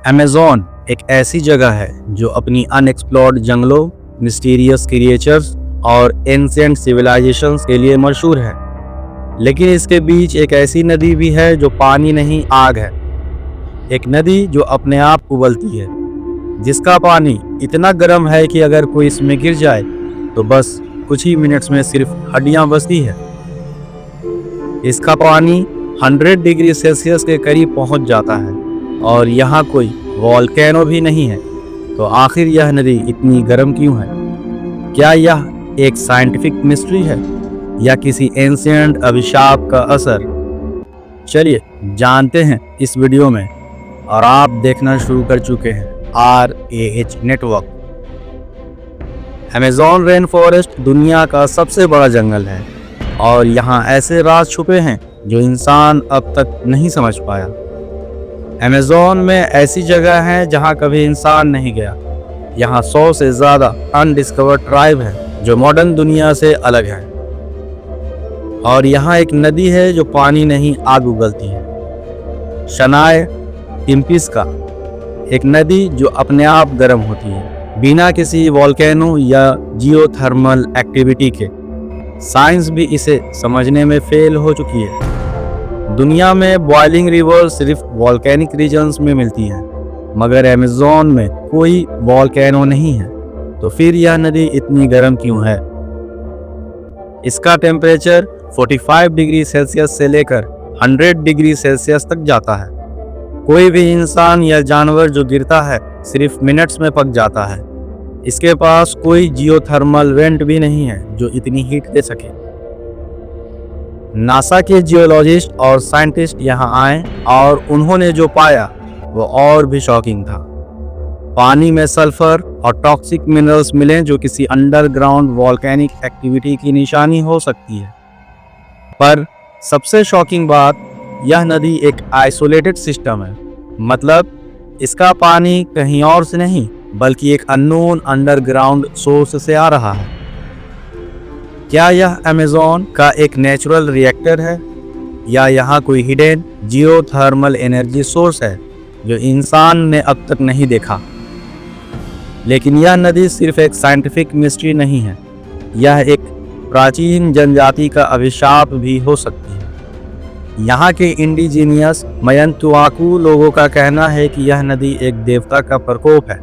Amazon एक ऐसी जगह है जो अपनी अनएक्सप्लोर्ड जंगलों, मिस्टीरियस क्रिएचर्स और एंशिएंट सिविलाइजेशंस के लिए मशहूर है। लेकिन इसके बीच एक ऐसी नदी भी है जो पानी नहीं, आग है। एक नदी जो अपने आप उबलती है, जिसका पानी इतना गर्म है कि अगर कोई इसमें गिर जाए तो बस कुछ ही मिनट्स में सिर्फ हड्डियां बचती है। इसका पानी 100 डिग्री सेल्सियस के करीब पहुंच जाता है और यहाँ कोई वोल्केनो भी नहीं है। तो आखिर यह नदी इतनी गर्म क्यों है? क्या यह एक साइंटिफिक मिस्ट्री है या किसी एंशिएंट अभिशाप का असर? चलिए जानते हैं इस वीडियो में। और आप देखना शुरू कर चुके हैं RAH network. Amazon rain forest दुनिया का सबसे बड़ा जंगल है और यहाँ ऐसे राज छुपे हैं जो इंसान अब तक नहीं समझ पाया। अमेज़न में ऐसी जगह है जहाँ कभी इंसान नहीं गया। यहाँ 100 से ज़्यादा अनडिस्कवर्ड ट्राइब है जो मॉडर्न दुनिया से अलग है। और यहाँ एक नदी है जो पानी नहीं, आग उगलती है। शनाय टिम्पिस्का, एक नदी जो अपने आप गर्म होती है बिना किसी वोल्केनो या जियोथर्मल एक्टिविटी के। साइंस भी इसे समझने में फेल हो चुकी है। दुनिया में बॉइलिंग रिवर सिर्फ वोल्केनिक रीजन्स में मिलती है, मगर अमेज़न में कोई वोल्केनो नहीं है। तो फिर यह नदी इतनी गर्म क्यों है? इसका टेम्परेचर 45 डिग्री सेल्सियस से लेकर 100 डिग्री सेल्सियस तक जाता है। कोई भी इंसान या जानवर जो गिरता है सिर्फ मिनट्स में पक जाता है। इसके पास कोई जियोथर्मल वेंट भी नहीं है जो इतनी हीट दे सके। नासा के जियोलॉजिस्ट और साइंटिस्ट यहाँ आए और उन्होंने जो पाया वो और भी शॉकिंग था। पानी में सल्फर और टॉक्सिक मिनरल्स मिले जो किसी अंडरग्राउंड वोल्केनिक एक्टिविटी की निशानी हो सकती है। पर सबसे शॉकिंग बात, यह नदी एक आइसोलेटेड सिस्टम है। मतलब इसका पानी कहीं और से नहीं बल्कि एक अननोन अंडरग्राउंड सोर्स से आ रहा है। क्या यह अमेज़न का एक नेचुरल रिएक्टर है या यहाँ कोई हिडन जियोथर्मल एनर्जी सोर्स है जो इंसान ने अब तक नहीं देखा? लेकिन यह नदी सिर्फ एक साइंटिफिक मिस्ट्री नहीं है, यह एक प्राचीन जनजाति का अभिशाप भी हो सकती है। यहाँ के इंडिजीनियस मयंतुआकू लोगों का कहना है कि यह नदी एक देवता का प्रकोप है।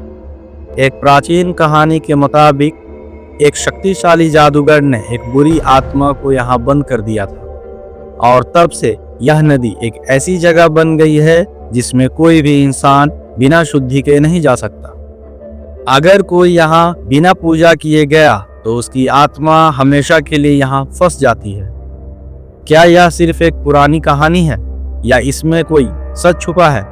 एक प्राचीन कहानी के मुताबिक एक शक्तिशाली जादूगर ने एक बुरी आत्मा को यहाँ बंद कर दिया था और तब से यह नदी एक ऐसी जगह बन गई है जिसमें कोई भी इंसान बिना शुद्धि के नहीं जा सकता। अगर कोई यहाँ बिना पूजा किए गया तो उसकी आत्मा हमेशा के लिए यहाँ फंस जाती है। क्या यह सिर्फ एक पुरानी कहानी है या इसमें कोई सच छुपा है?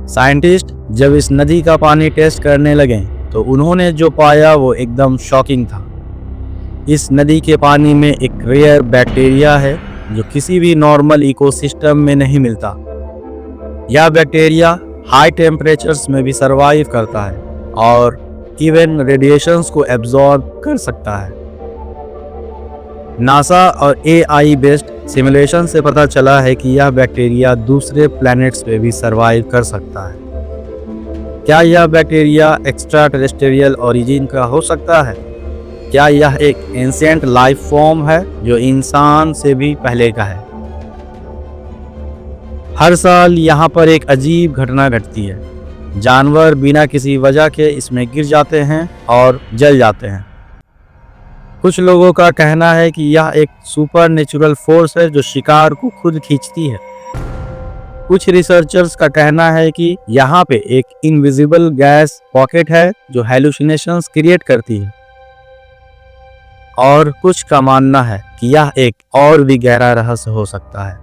साइंटिस्ट जब इस नदी का पानी टेस्ट करने लगे तो उन्होंने जो पाया वो एकदम शॉकिंग था। इस नदी के पानी में एक रेयर बैक्टीरिया है जो किसी भी नॉर्मल इकोसिस्टम में नहीं मिलता। यह बैक्टीरिया हाई टेम्परेचर्स में भी सरवाइव करता है और इवन रेडिएशंस को एब्जॉर्ब कर सकता है। नासा और AI बेस्ड सिमुलेशन से पता चला है कि यह बैक्टीरिया दूसरे प्लैनेट्स पे भी सरवाइव कर सकता है। क्या यह बैक्टीरिया एक्स्ट्रा टेरेस्ट्रियल ओरिजिन का हो सकता है? क्या यह एक एंशिएंट लाइफ फॉर्म है जो इंसान से भी पहले का है? हर साल यहाँ पर एक अजीब घटना घटती है। जानवर बिना किसी वजह के इसमें गिर जाते हैं और जल जाते हैं। कुछ लोगों का कहना है कि यह एक सुपर नेचुरल फोर्स है जो शिकार को खुद खींचती है। कुछ रिसर्चर्स का कहना है कि यहाँ पे एक इनविजिबल गैस पॉकेट है जो हैलुसिनेशंस क्रिएट करती है। और कुछ का मानना है कि यह एक और भी गहरा रहस्य हो सकता है।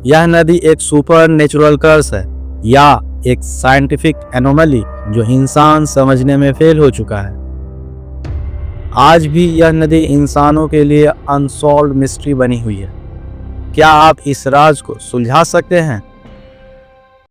यह नदी एक सुपर नेचुरल कर्स है या एक साइंटिफिक एनोमली जो इंसान समझने में फेल हो चुका है। आज भी यह नदी इंसानों के लिए अनसॉल्व्ड मिस्ट्री बनी हुई है। क्या आप इस राज को सुलझा सकते हैं